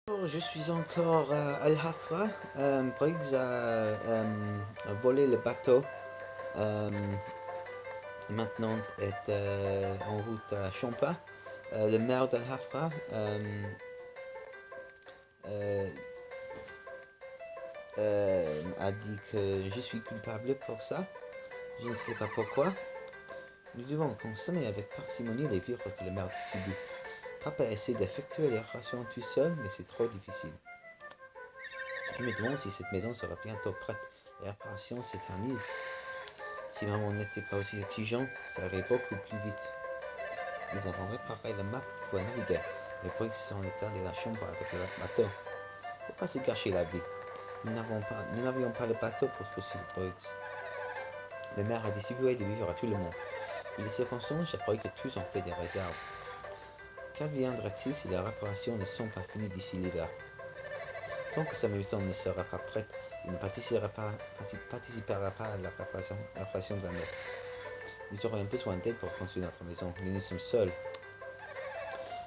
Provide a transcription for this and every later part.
Je suis encore à Al Hafra. Briggs a volé le bateau. Euh, Maintenant est en route à Champa. Le maire d'Al Hafra euh, a dit que je suis coupable pour ça. Je ne sais pas pourquoi. Nous devons consommer avec parcimonie les vivres que le maire distribue. Papa essaie d'effectuer les opérations tout seul, mais c'est trop difficile. Je me demande si cette maison sera bientôt prête. Les réparations s'éternisent. Si maman n'était pas aussi exigeante, ça irait beaucoup plus vite. Nous avons réparé la map pour naviguer. Les Briggs sont étalés la chambre avec le bateau. Pourquoi se gâcher la vie? Nous n'avions pas le bateau pour poursuivre Briggs. Le maire a distribué des vivres à tout le monde. Vu les circonstances, j'ai appris que tous ont fait des réserves. Qu'adviendra-t-il si les réparations ne sont pas finies d'ici l'hiver? Tant que sa maison ne sera pas prête, il ne participera pas à la réparation de la nôtre. Nous aurions besoin d'aide pour construire notre maison, mais nous sommes seuls.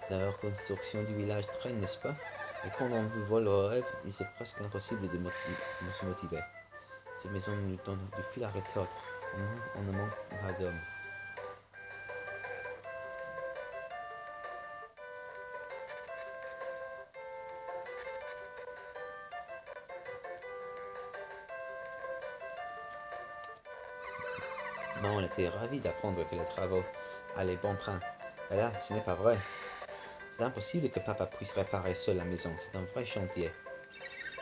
La reconstruction du village traîne, n'est-ce pas? Et quand on vous vole au rêve, il est presque impossible de se motiver. Cette maison nous donne du fil à retordre. On ne manque pas d'hommes. Maman était ravie d'apprendre que les travaux allaient bon train. Et là, ce n'est pas vrai. C'est impossible que papa puisse réparer seul la maison. C'est un vrai chantier.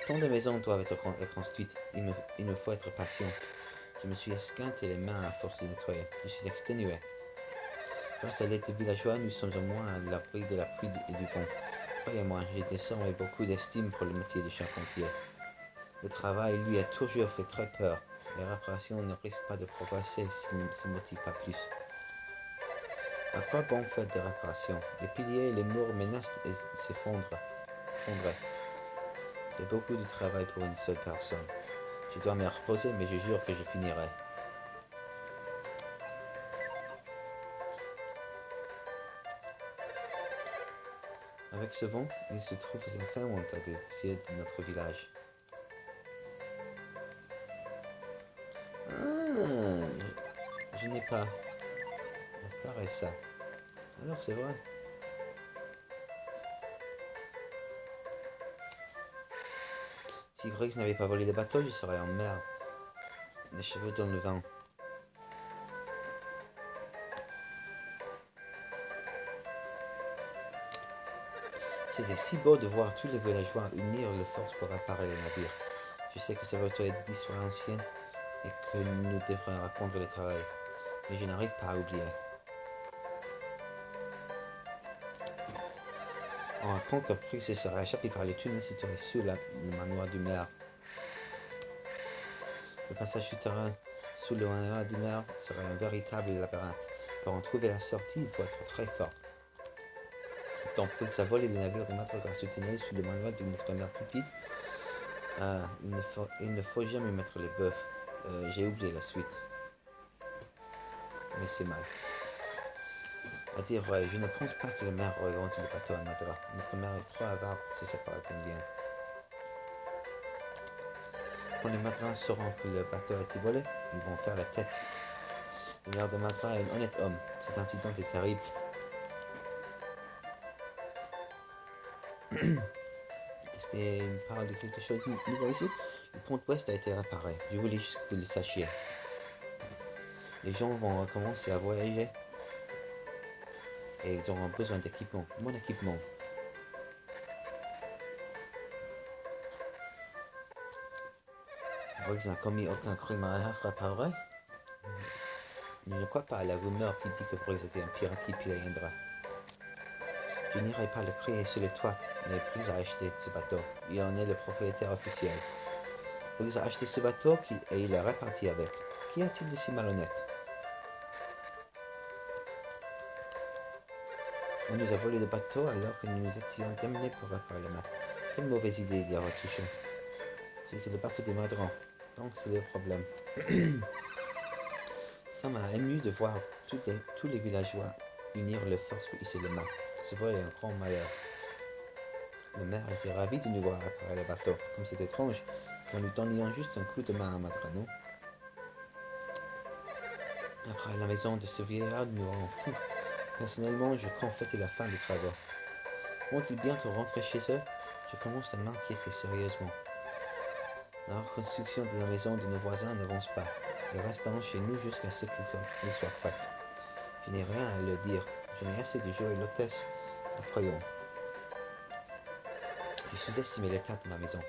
Tant de maisons doivent être reconstruites. Il me faut être patient. Je me suis esquinté les mains à force de nettoyer. Je suis exténué. Grâce à l'aide des villageois, nous sommes au moins à l'abri de la pluie et du vent. Croyez-moi, j'ai des sangs et beaucoup d'estime pour le métier de charpentier. Le travail lui a toujours fait très peur. Les réparations ne risquent pas de progresser s'il ne se motive pas plus. À quoi bon faire des réparations? Les piliers et les murs menacent de s'effondrer. C'est beaucoup de travail pour une seule personne. Je dois me reposer, mais je jure que je finirai. Avec ce vent, il se trouve sincèrement à des yeux de notre village. Ah, je n'ai pas réparé ça. Alors c'est vrai. Si Griggs n'avait pas volé le bateau, je serais en mer, les cheveux dans le vent. C'était si beau de voir tous les villageois unir leurs forces pour réparer le navire. Je sais que ça va être d'histoire ancienne et que nous devrions apprendre le travail, mais je n'arrive pas à oublier. On apprend que Briggs se serait échappé par le tunnel situé sous le manoir du maire. Le passage souterrain sous le manoir du maire serait un véritable labyrinthe. Pour en trouver la sortie, il faut être très fort. Donc Briggs a volé le navire de Madagascar tunnel sous le manoir de notre mère Pupide. Il ne faut jamais mettre les bœufs. J'ai oublié la suite. Mais c'est mal. À dire vrai, je ne pense pas que le maire aurait rendu le bateau à Madras. Notre mère est trop avare pour se séparer d'un bien. Quand les Madras sauront que le bateau a été volé, ils vont faire la tête. Le maire de Madras est un honnête homme. Cet incident est terrible. Est-ce qu'il parle de quelque chose de nouveau ici? Le pont ouest a été réparé. Je voulais juste que vous le sachiez. Les gens vont recommencer à voyager et ils auront besoin d'équipement. Mon équipement. Briggs n'a commis aucun crime à Hafra, pas vrai? Je ne crois pas à la rumeur qui dit que Briggs était un pirate qui pilait Indra. Je n'irai pas le crier sur le toit, mais Briggs a acheté ce bateau. Il en est le propriétaire officiel. Briggs a acheté ce bateau et il est reparti avec. Qu'y a-t-il de si malhonnête? On nous a volé le bateau alors que nous étions terminés pour réparer le mât. Quelle mauvaise idée d'y avoir touché. C'était le bateau des Madrans, donc c'est le problème. Ça m'a ému de voir tous les villageois unir leurs forces pour hisser le mât. Ce vol est un grand malheur. Ma mère était ravie de nous voir réparer le bateau. Comme c'est étrange, quand nous donnions juste un coup de main à Madra, non? Après la maison de ce vieillard nous rend fous. Personnellement, je confétais la fin des travaux. Vont-ils bientôt rentrer chez eux? Je commence à m'inquiéter sérieusement. La reconstruction de la maison de nos voisins n'avance pas. Ils resteront chez nous jusqu'à ce qu'ils soient prêts. Je n'ai rien à leur dire. Je n'ai assez de jouer l'hôtesse à crayon. Je sous-estimais l'état de ma maison.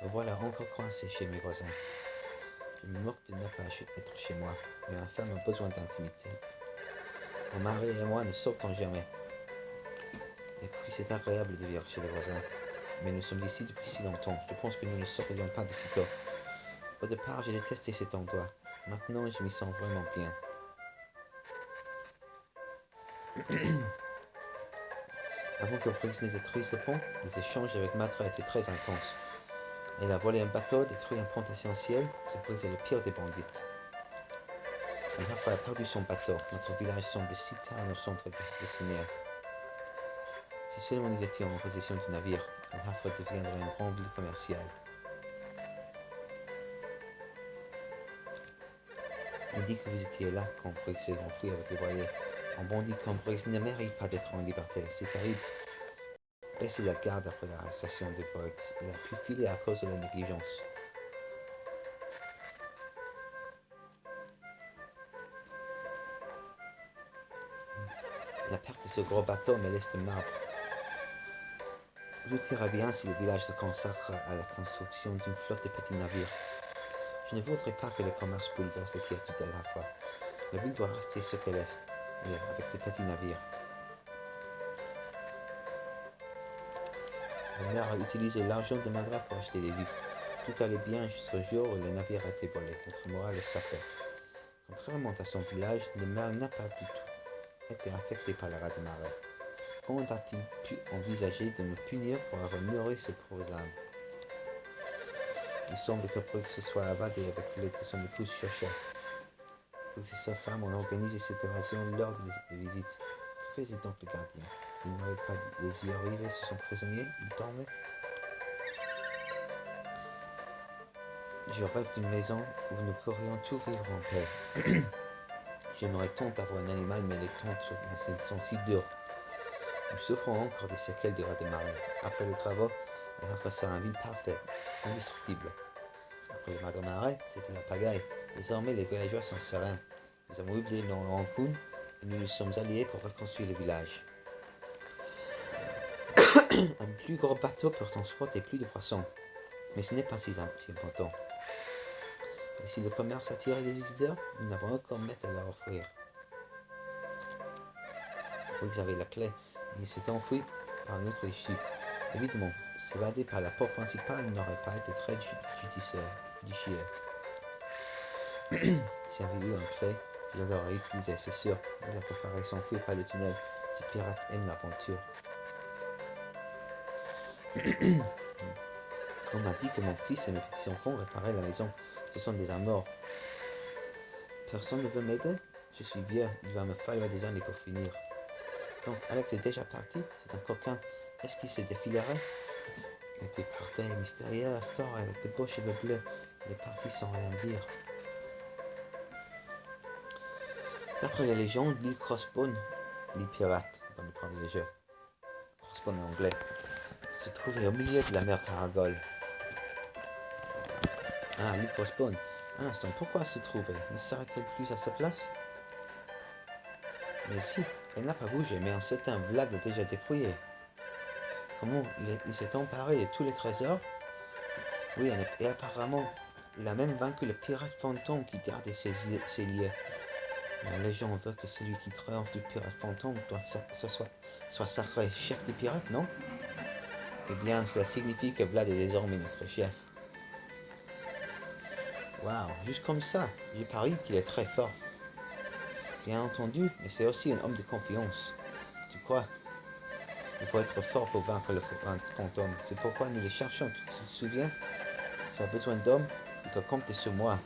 Me voilà encore coincé chez mes voisins. Je me moque de ne pas être chez moi, mais ma femme a besoin d'intimité. Mon mari et moi ne sortons jamais. Et puis c'est agréable de vivre chez les voisins. Mais nous sommes ici depuis si longtemps. Je pense que nous ne sortirons pas de sitôt. Au départ, j'ai détesté cet endroit. Maintenant, je m'y sens vraiment bien. Avant que Briggs ne détruise le pont, les échanges avec Matra étaient très intenses. Elle a volé un bateau, détruit un pont essentiel, c'est brisé le pire des bandits. Rafa a perdu son bateau. Notre village semble si tard au centre de Seigneur. Si seulement nous étions en possession du navire, Rafa deviendrait une grande ville commerciale. On dit que vous étiez là quand Briggs s'est enfui avec le voilier. Un bandit comme Briggs ne mérite pas d'être en liberté. C'est terrible. Baissez la garde après l'arrestation de Briggs. Il a pu filer à cause de la négligence. La perte de ce gros bateau me laisse de marbre. Tout ira bien si le village se consacre à la construction d'une flotte de petits navires. Je ne voudrais pas que le commerce bouleverse les quiétudes à la fois. La ville doit rester ce qu'elle est, avec ses petits navires. Ma mère a utilisé l'argent de Madra pour acheter des vivres. Tout allait bien jusqu'au jour où le navire a été volé. Notre morale est sapée. Contrairement à son village, le maire n'a pas du tout été affecté par la raz-de-marée. Comment a-t-il pu envisager de me punir pour avoir nourri ce pauvre âme? Il semble que Briggs se soit évadé avec l'aide de son épouse Chacha. Briggs et sa femme ont organisé cette évasion lors des visites. Que faisait donc le gardien? Il n'avait pas les yeux rivés sur son prisonnier, il dormait. Je rêve d'une maison où nous pourrions tout vivre en paix. J'aimerais tant avoir un animal, mais les temps sont si durs. Nous souffrons encore des séquelles du raz-de-marée. Après les travaux, elle repassera un ville parfait, indestructible. Après le raz-de-marée, c'était la pagaille. Désormais, les villageois sont sereins. Nous avons oublié nos rencontres et nous nous sommes alliés pour reconstruire le village. Un plus gros bateau peut transporter plus de poissons, mais ce n'est pas si important. Et si le commerce attire des visiteurs, nous n'avons aucun maître à leur offrir. Vous avez la clé, il s'est enfui par une autre issue. Évidemment, s'évader par la porte principale n'aurait pas été très judicieux. Si j'avais eu une clé, je l'aurais utilisée, c'est sûr. Il a préparé s'enfuir par le tunnel. Ces pirates aiment l'aventure. On m'a dit que mon fils et mes petits-enfants réparaient la maison. Ce sont des amours. Personne ne veut m'aider? Je suis vieux, il va me falloir des années pour finir. Donc Alex est déjà parti? C'est un coquin. Est-ce qu'il se défilerait? Il était parfait, mystérieux, fort, avec de beaux cheveux bleus. Il est parti sans rien dire. D'après les légendes, l'île Crossbone, l'île pirate dans le premier jeu, Crossbone en anglais, se trouvait au milieu de la mer Caragol. Ah, l'île Crossbone. Un instant, pourquoi se trouver? Ne serait-elle plus à sa place? Mais si, elle n'a pas bougé, mais un certain Vlad a déjà dépouillé. Comment il s'est emparé de tous les trésors? Oui, et apparemment, il a même vaincu le pirate fantôme qui gardait ses lieux. La légende veut que celui qui triomphe du pirate fantôme soit sacré chef des pirates, non? Eh bien, cela signifie que Vlad est désormais notre chef. Waouh, juste comme ça, j'ai parié qu'il est très fort. Bien entendu, mais c'est aussi un homme de confiance. Tu crois? Il faut être fort pour vaincre le fantôme. C'est pourquoi nous le cherchons, tu te souviens? S'il a besoin d'hommes, il doit compter sur moi.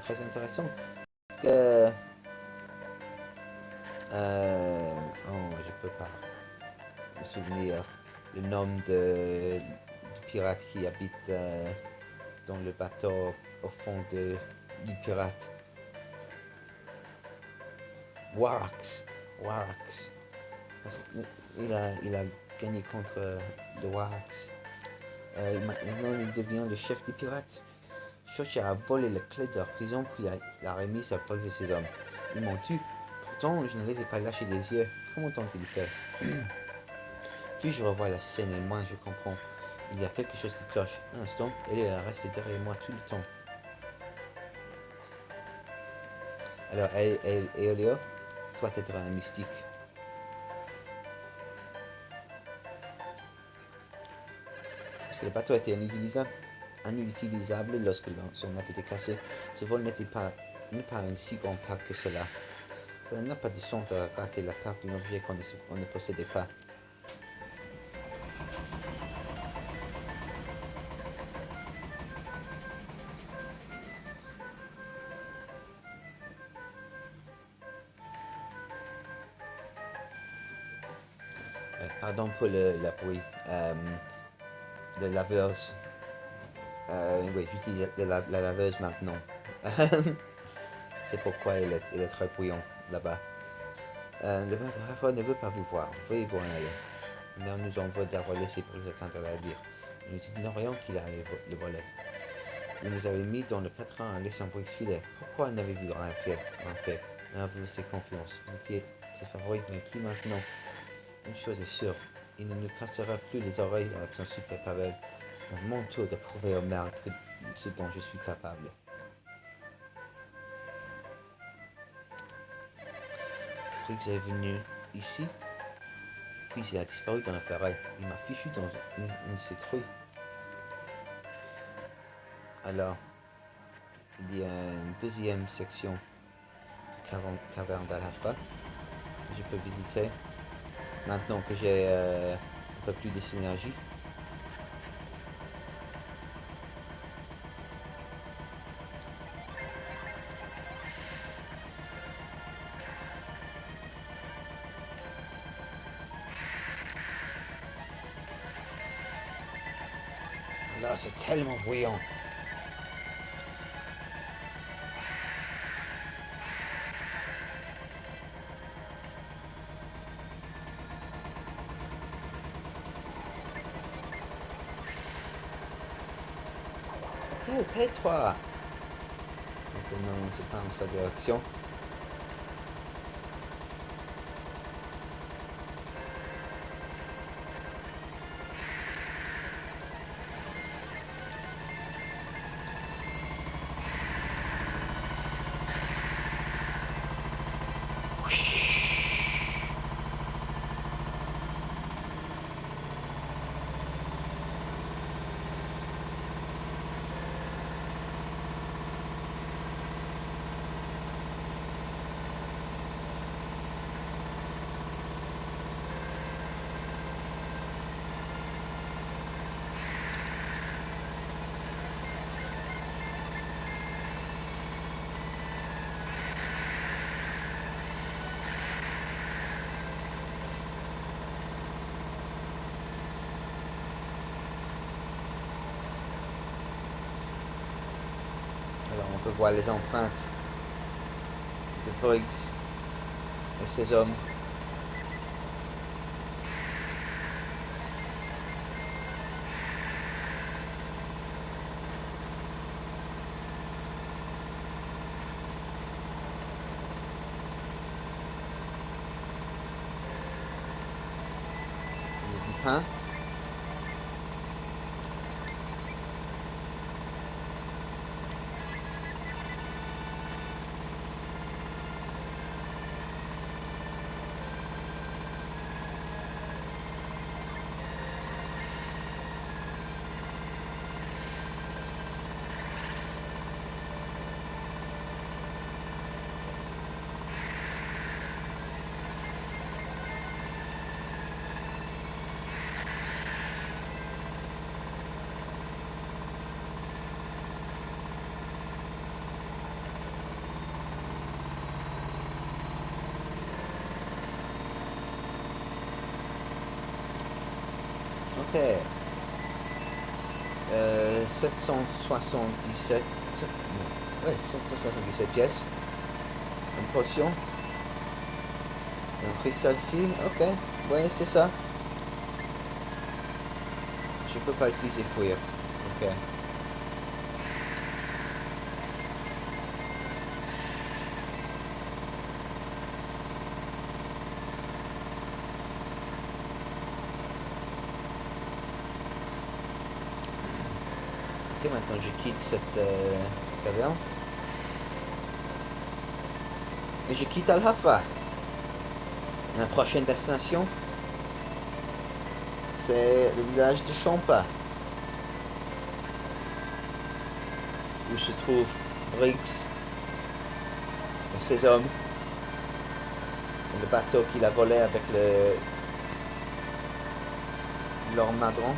Très intéressant. Oh, je peux pas me souvenir le nom du pirate qui habite dans le bateau au fond du pirate. Warax. Warax. Il a gagné contre le Warax. Maintenant, il devient le chef des pirates. Shoshi a volé la clé de leur prison, puis l'a remise à cause de ses hommes. Ils m'ont tué. Pourtant, je ne les ai pas lâchés des yeux. Comment ont-ils fait? Plus je revois la scène et moins je comprends. Il y a quelque chose qui cloche. Un instant, elle est restée derrière moi tout le temps. Alors, Eolio doit être un mystique. Parce que le bateau était inutilisable lorsque son mât était cassé. Ce vol n'était pas une si grande perte que cela. Ça n'a pas de sens de rater la perte d'un objet qu'on ne possédait pas. Pardon pour la bruit. De laveuse. Oui, j'utilise la laveuse maintenant. C'est pourquoi elle est très bruyante là-bas. Le maître Rafa ne veut pas vous voir. Veuillez vous en aller. Mais on nous envoie d'avoir laissé pour les attendre à la dire. Nous ignorions qu'il allait le voler. Vous nous avez mis dans le pétrin en laissant Brix filer. Pourquoi n'avez-vous rien fait? Vous faisait confiance. Vous étiez ses favoris, mais plus maintenant. Une chose est sûre, il ne nous cassera plus les oreilles avec son super pavel. C'est mon tour de prouver au meurtre ce dont je suis capable. Brix est venu ici, puis il a disparu dans la forêt. Il m'a fichu dans une citrouille. Alors, il y a une deuxième section de caverne d'Alhafra que je peux visiter. Maintenant que j'ai un peu plus de synergie. Là, c'est tellement bruyant. Tais-toi. Maintenant, on se prend en sa direction. Alors on peut voir les empreintes de Brix et ses hommes. Il y a du pain. Ok. 777. Ouais, 777 pièces. Une potion. Un cristal-ci. Ok. Ouais, c'est ça. Je peux pas utiliser fouiller. Ok. Ok, maintenant je quitte cette caverne. Et je quitte Al-Hafra. La prochaine destination, c'est le village de Champa, où se trouve Briggs et ses hommes. Et le bateau qu'il a volé avec leur madron.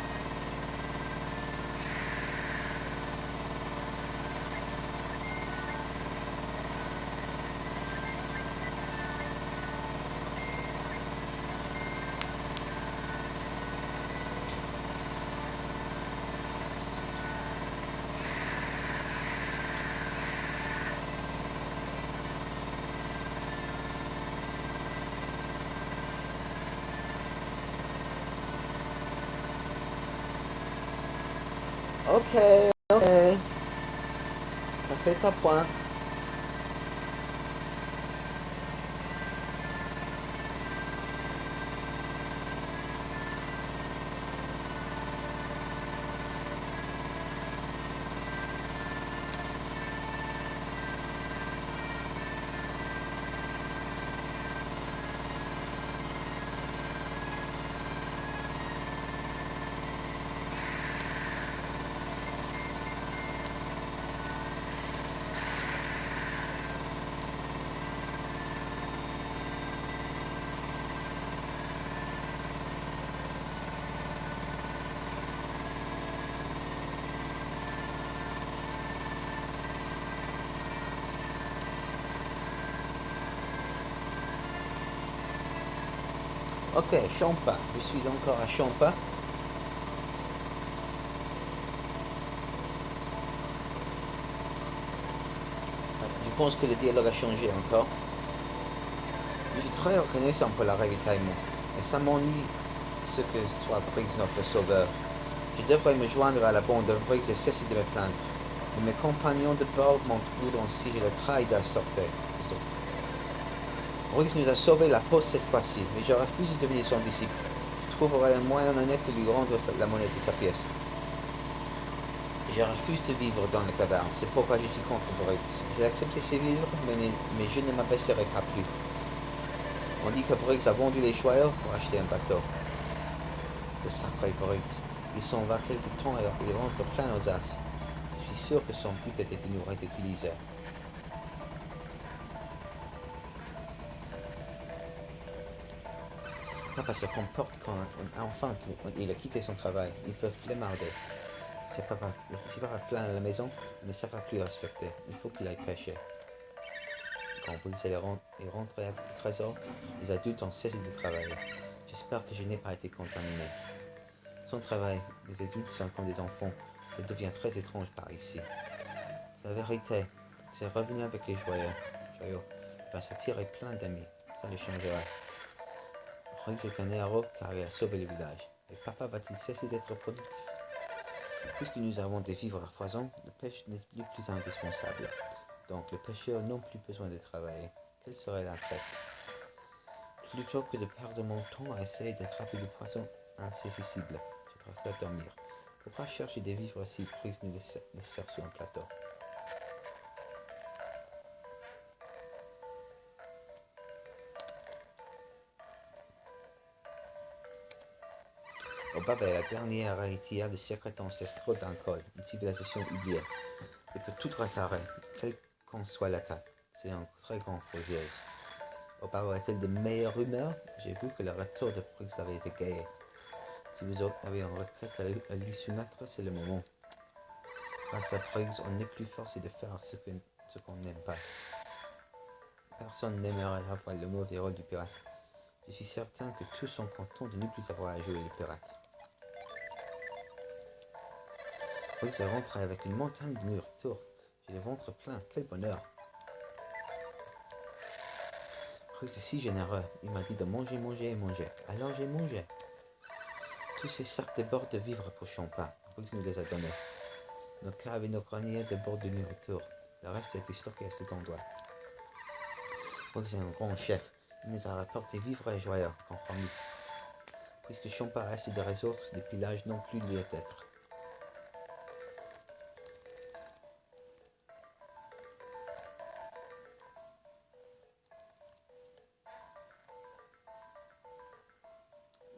Ok, ok. Ça fait ta point. Ok, Champa. Je suis encore à Champa. Je pense que le dialogue a changé encore. Je suis très reconnaissant pour la ravitaillement. Et ça m'ennuie ce que soit Briggs notre sauveur. Je devrais me joindre à la bande de Briggs et cesser de me plaindre. Mais mes compagnons de bord m'en voudront si je le trahis de sortir. Briggs nous a sauvé la peau cette fois-ci, mais je refuse de devenir son disciple. Je trouverai un moyen honnête de lui rendre la monnaie de sa pièce. Je refuse de vivre dans le caverne, c'est pourquoi je suis contre Briggs. J'ai accepté ses vivres, mais je ne m'abaisserai pas plus. On dit que Briggs a vendu les joyaux pour acheter un bateau. Ce sacré Briggs. Il s'en va quelque temps et il rentre plein aux as. Je suis sûr que son but était de nous ridiculiser. Papa se comporte comme un enfant qu'il a quitté son travail. Il fait flemmarder. Si papa flâne à la maison, il ne sera plus respecté. Il faut qu'il aille pêcher. Quand Briggs est rentré avec le trésor, les adultes ont cessé de travailler. J'espère que je n'ai pas été contaminé. Son travail, les adultes sont comme des enfants. Ça devient très étrange par ici. C'est la vérité. C'est revenu avec les joyaux. Il va s'attirer plein d'amis. Ça le changera. Briggs est un héros car il a sauvé le village. Et papa va-t-il cesser d'être productif? Puisque nous avons des vivres à foison, la pêche n'est plus indispensable. Donc les pêcheurs n'ont plus besoin de travailler. Quel serait l'intérêt? Plutôt que de perdre mon temps à essayer d'attraper du poisson insaisissable, je préfère dormir. Pourquoi chercher des vivres si Briggs nous les sert sur un plateau? Obaba est la dernière héritière des secrets ancestraux d'Ankol, une civilisation oubliée. Elle peut tout réparer, quelle qu'en soit l'attaque. C'est une très grande fouilleuse. Obaba est-elle de meilleure humeur? J'ai vu que le retour de Briggs avait été gay. Si vous avez une requête à lui soumettre, c'est le moment. Grâce à Briggs, on n'est plus forcé de faire ce qu'on n'aime pas. Personne n'aimerait avoir le mauvais rôle du pirate. Je suis certain que tous sont contents de ne plus avoir à jouer le pirate. Briggs rentre avec une montagne de nourriture. J'ai le ventre plein, quel bonheur. Briggs est si généreux. Il m'a dit de manger, manger et manger. Alors j'ai mangé. Tous ces sacs débordent de vivres pour Champa. Briggs nous les a donnés. Nos caves et nos greniers débordent de nourriture. Le reste a été stocké à cet endroit. Briggs est un grand chef. Il nous a rapporté vivres et joyaux, compromis. Puisque Champa a assez de ressources, les pillages n'ont plus lieu d'être.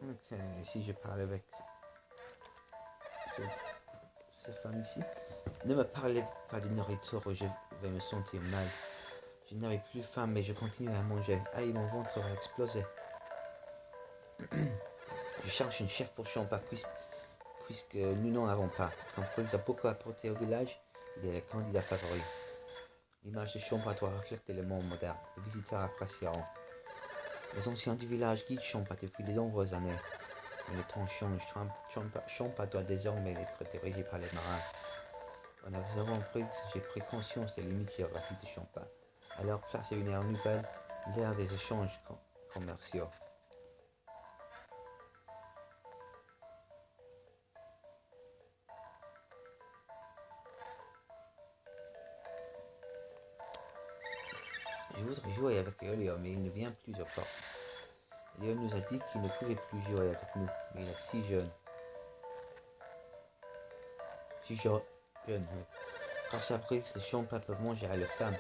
Ok, ici je parle avec cette femme ici. Ne me parlez pas de nourriture ou je vais me sentir mal. Je n'avais plus faim mais je continue à manger. Aïe, mon ventre va exploser. Je cherche une chef pour Champa puisque nous n'en avons pas. Quand Briggs a beaucoup apporté au village, il est le candidat favori. L'image de Champa doit refléter le monde moderne. Les visiteurs apprécieront. Les anciens du village guident Champa depuis de nombreuses années. Mais le temps change. Champa doit désormais être dirigé par les marins. En observant Briggs, j'ai pris conscience des limites géographiques de Champa. À leur place est une ère nouvelle, l'ère des échanges commerciaux. Je voudrais jouer avec Elio, mais il ne vient plus au port. Elio nous a dit qu'il ne pouvait plus jouer avec nous, mais il est si jeune. Si jeune, oui. Grâce à Briggs, les Champa peuvent manger à leurs femmes.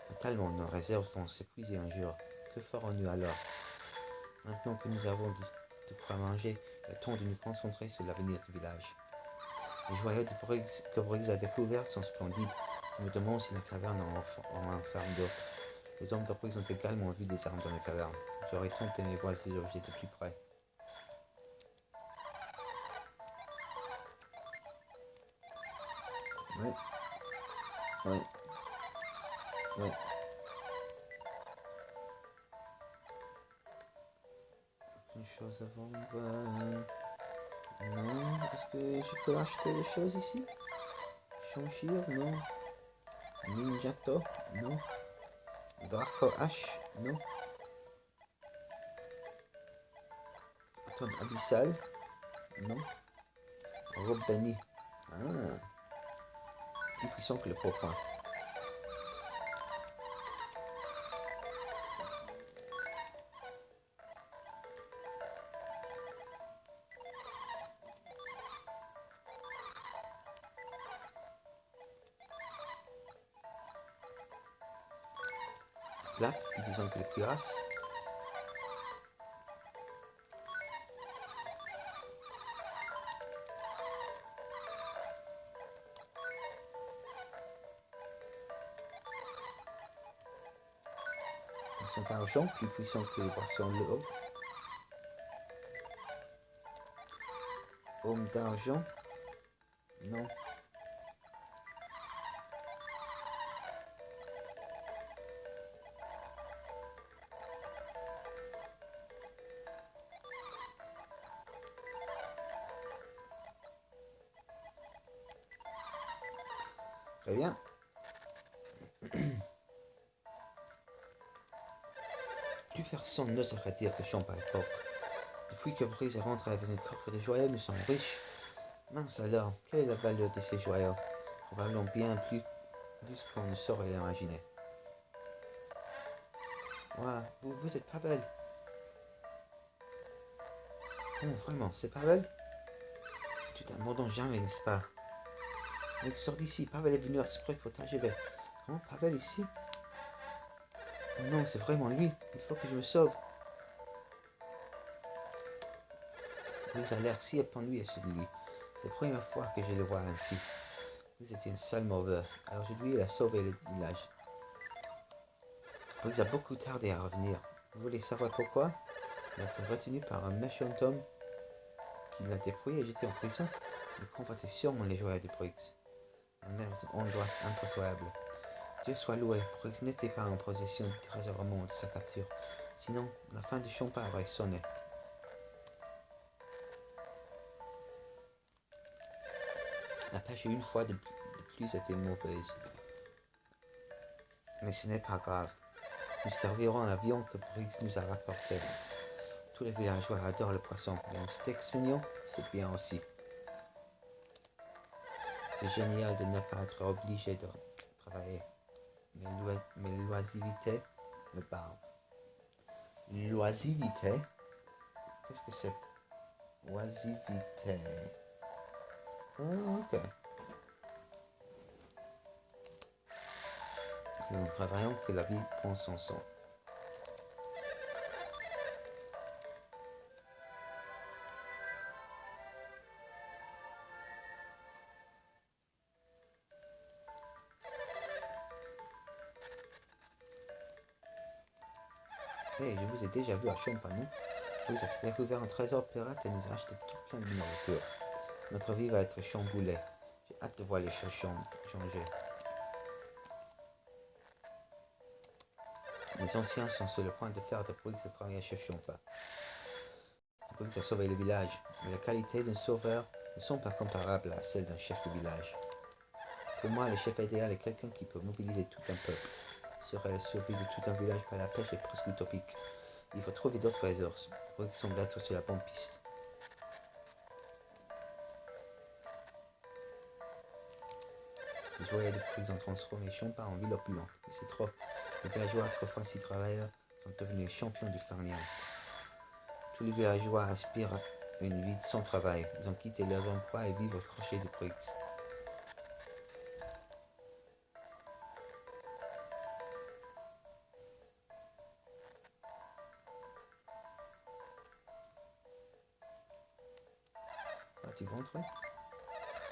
Fatalement, nos réserves vont s'épuiser un jour. Que ferons-nous alors? Maintenant que nous avons de quoi manger, il est temps de nous concentrer sur l'avenir du village. Les joyaux que Briggs a découverts sont splendides. Je me demande si la caverne en enferme d'autres. Les hommes de Briggs ont également vu des armes dans la caverne. J'aurais tant aimé voir ces objets de plus près. Oui. Oui. Oui. Aucune chose à vendre. Non. Est-ce que je peux acheter des choses ici? Chanchir? Non. Ninjato? Non. Draco H? Non. Bâton abyssal? Non. Robe bénie? Ah. Plus puissant que le pourpoint. Plate, plus puissant que le cuirasse. Poisson d'argent, plus puissant que le poisson de l'eau. Homme d'argent. Non. Très bien. Plus personne n'oserait dire que Champa est pauvre. Depuis que Briggs est rentré avec une coffre de joyaux, nous sommes riches. Mince alors, quelle est la valeur de ces joyaux? Probablement bien plus qu'on ne saurait l'imaginer. Ouah, vous êtes Pavel? Oh, vraiment, c'est Pavel? Tu t'abandonnes jamais, n'est-ce pas? Mec, sors d'ici, Pavel est venu exprès pour t'achever. Comment Pavel ici? Non, c'est vraiment lui, il faut que je me sauve. Briggs a l'air si épanoui et celui de lui. C'est la première fois que je le vois ainsi. Briggs était un sale mauvais, alors je lui ai sauvé le village. Briggs a beaucoup tardé à revenir. Vous voulez savoir pourquoi? Il a été retenu par un méchant homme qui l'a dépouillé et jeté en prison. Il convoitait sûrement les joyaux de Briggs. Un endroit impitoyable. Dieu soit loué, Briggs n'était pas en possession du trésor au moment de sa capture. Sinon, la fin de Champa aurait sonné. La pêche une fois de plus était mauvaise. Mais ce n'est pas grave. Nous servirons la viande que Briggs nous a rapportée. Tous les villageois adorent le poisson, mais un steak saignant, c'est bien aussi. C'est génial de ne pas être obligé de travailler. Mes loisivités me parlent. Loisivité? Qu'est-ce que c'est? Oisivité. Ah, ok. C'est en travaillant que la vie prend son son. Hey, je vous ai déjà vu à Champagne. Vous avez découvert un trésor pirate et nous a acheté tout plein de nourriture. Notre vie va être chamboulée. J'ai hâte de voir les choses changer. Les anciens sont sur le point de faire de Briggs le premier chef Champa. Briggs a sauvé le village, mais la qualité d'un sauveur ne sont pas comparables à celle d'un chef de village. Pour moi, le chef idéal est quelqu'un qui peut mobiliser tout un peuple. Serait la survie de tout un village par la pêche est presque utopique. Il faut trouver d'autres ressources. Briggs semble être sur la bonne piste. Les joyaux de Briggs ont transformé Champa en ville opulente, mais c'est trop. Les villageois, autrefois si travailleurs, sont devenus les champions du farniente. Tous les villageois aspirent à une vie sans travail. Ils ont quitté leurs emplois et vivent au crochet de Briggs. Vas-tu rentrer?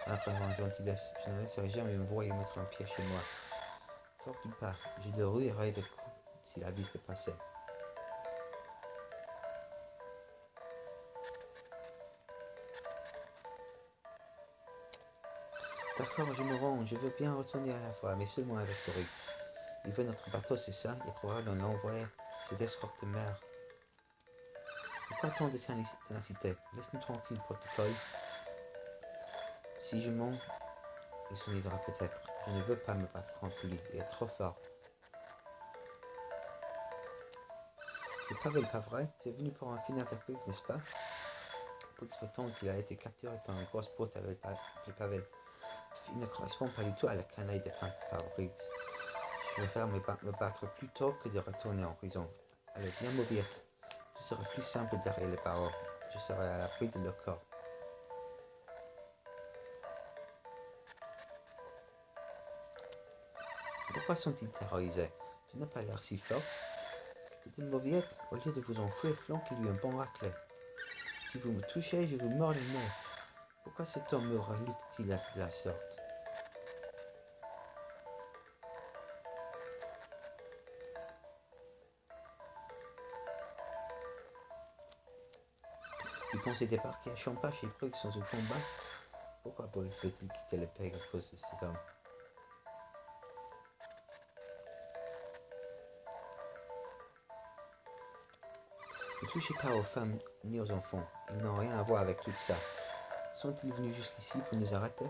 Après mon gentillesse, je ne laisserai jamais me voir et mettre un pied chez moi. Fort du pas, je le ruerai de coups si la bise passait. D'accord, je me rends, je veux bien retourner à la fois, mais seulement avec Briggs. Il veut notre bateau, c'est ça? Il est probable d'en envoyer ses escortes de mer. Pourquoi tant de ténacité? Laisse-nous tranquille, protocole. Si je mens, il s'en ira peut-être. Je ne veux pas me battre contre lui, il est trop fort. C'est Pavel, pas vrai? Tu es venu pour en finir avec Briggs, n'est-ce pas? Briggs prétend qu'il a été capturé par une grosse brute avec Pavel. Il ne correspond pas du tout à la canaille dépeinte par Briggs. Je préfère me battre plutôt que de retourner en prison. Allez, viens, Mauviette. Ce serait plus simple derrière les barreaux. Je serai à l'abri de leur corps. Pourquoi sont-ils terrorisés? Tu n'as pas l'air si fort. C'est une Mauviette. Au lieu de vous enfouir, flanquez-lui un bon raclet. Si vous me touchez, je vous mords les mains. Pourquoi cet homme me reluque-t-il de la sorte? Tu pensais débarquer à Champa chez Briggs sans un combat? Pourquoi Briggs veut-il quitter le pays à cause de cet homme? Ne touchez pas aux femmes ni aux enfants. Ils n'ont rien à voir avec tout ça. Sont-ils venus jusqu'ici pour nous arrêter?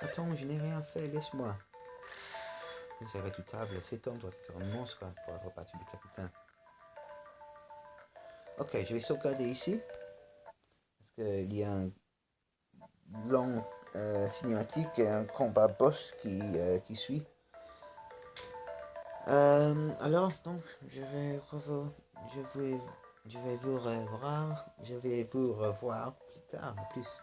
Attends, je n'ai rien fait, laisse-moi. C'est redoutable, cet homme doit être un monstre pour avoir battu le capitaine. Ok, je vais sauvegarder ici. Parce qu'il y a un long cinématique et un combat boss qui suit. Alors, donc, je vais vous revoir plus tard, plus.